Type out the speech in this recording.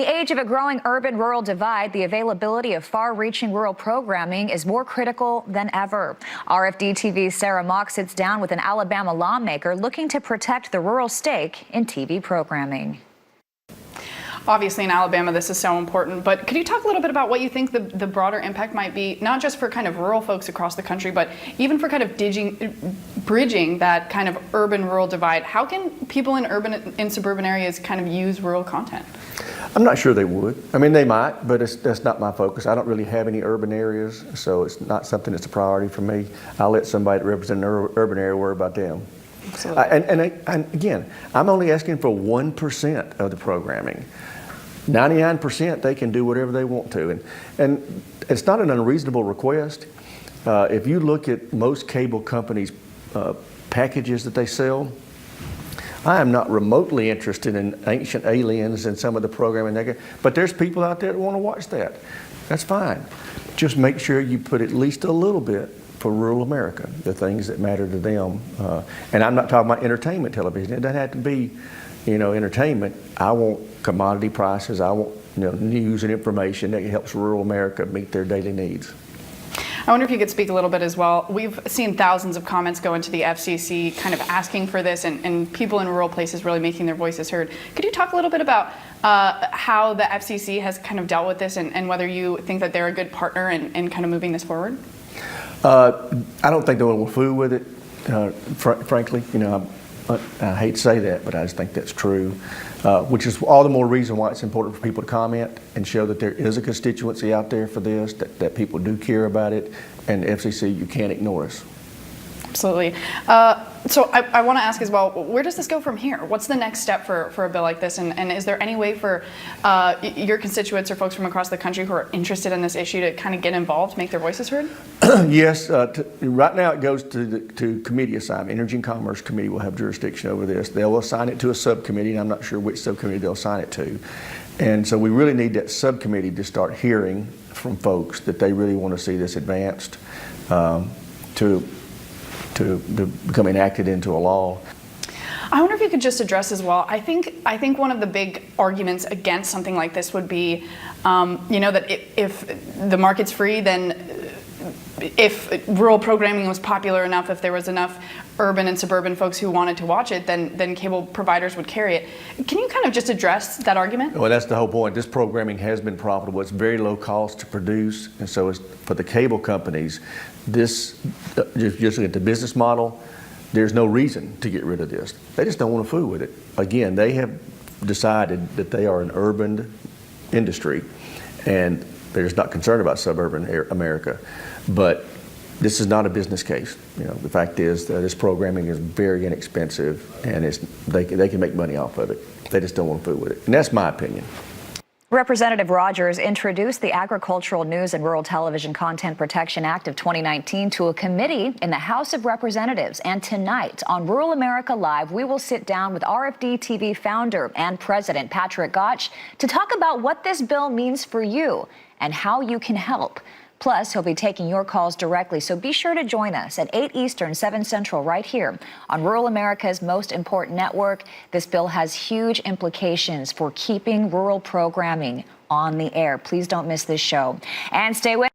In the age of a growing urban-rural divide, the availability of far-reaching rural programming is more critical than ever. RFD-TV's Sarah Mock sits down with an Alabama lawmaker looking to protect the rural stake in TV programming. Obviously in Alabama this is so important, but could you talk a little bit about what you think the broader impact might be, not just for kind of rural folks across the country, but even for kind of bridging that kind of urban-rural divide? How can people in urban and suburban areas kind of use rural content? I'm not sure they would. I mean, they might, but that's not my focus. I don't really have any urban areas, so it's not something that's a priority for me. I'll let somebody that represents an urban area worry about them. Absolutely. And again, I'm only asking for 1% of the programming. 99% they can do whatever they want to, and it's not an unreasonable request. If you look at most cable companies' packages that they sell, I am not remotely interested in Ancient Aliens and some of the programming they get, but there's people out there that want to watch that. That's fine. Just make sure you put at least a little bit for rural America, the things that matter to them. And I'm not talking about entertainment television. It doesn't have to be, entertainment. I want commodity prices. I want, news and information that helps rural America meet their daily needs. I wonder if you could speak a little bit as well. We've seen thousands of comments go into the FCC kind of asking for this, and people in rural places really making their voices heard. Could you talk a little bit about how the FCC has kind of dealt with this, and whether you think that they're a good partner in kind of moving this forward? I don't think they will fool with it, frankly. I hate to say that, but I just think that's true, which is all the more reason why it's important for people to comment and show that there is a constituency out there for this, that people do care about it, and FCC, you can't ignore us. Absolutely. So I want to ask as well, where does this go from here? What's the next step for a bill like this? And is there any way for your constituents or folks from across the country who are interested in this issue to kind of get involved, make their voices heard? Yes. Right now it goes to committee assignment. Energy and Commerce Committee will have jurisdiction over this. They'll assign it to a subcommittee, and I'm not sure which subcommittee they'll assign it to. And so we really need that subcommittee to start hearing from folks that they really want to see this advanced to become enacted into a law. I wonder if you could just address as well. I think one of the big arguments against something like this would be, that if the market's free, then if rural programming was popular enough, if there was enough urban and suburban folks who wanted to watch it, then cable providers would carry it. Can you kind of just address that argument? Well, that's the whole point. This programming has been profitable. It's very low cost to produce, and so it's, for the cable companies, this, just looking at the business model, there's no reason to get rid of this. They just don't want to fool with it. Again, they have decided that they are an urban industry, and they're just not concerned about suburban America. But this is not a business case. The fact is that this programming is very inexpensive, and they can make money off of it. They just don't want to fool with it, and that's my opinion. Representative Rodgers introduced the Agricultural News and Rural Television Content Protection Act of 2019 to a committee in the House of Representatives. And tonight on Rural America Live, we will sit down with RFD-TV founder and president Patrick Gotch to talk about what this bill means for you and how you can help. Plus, he'll be taking your calls directly, so be sure to join us at 8 Eastern, 7 Central, right here on Rural America's most important network. This bill has huge implications for keeping rural programming on the air. Please don't miss this show. And stay with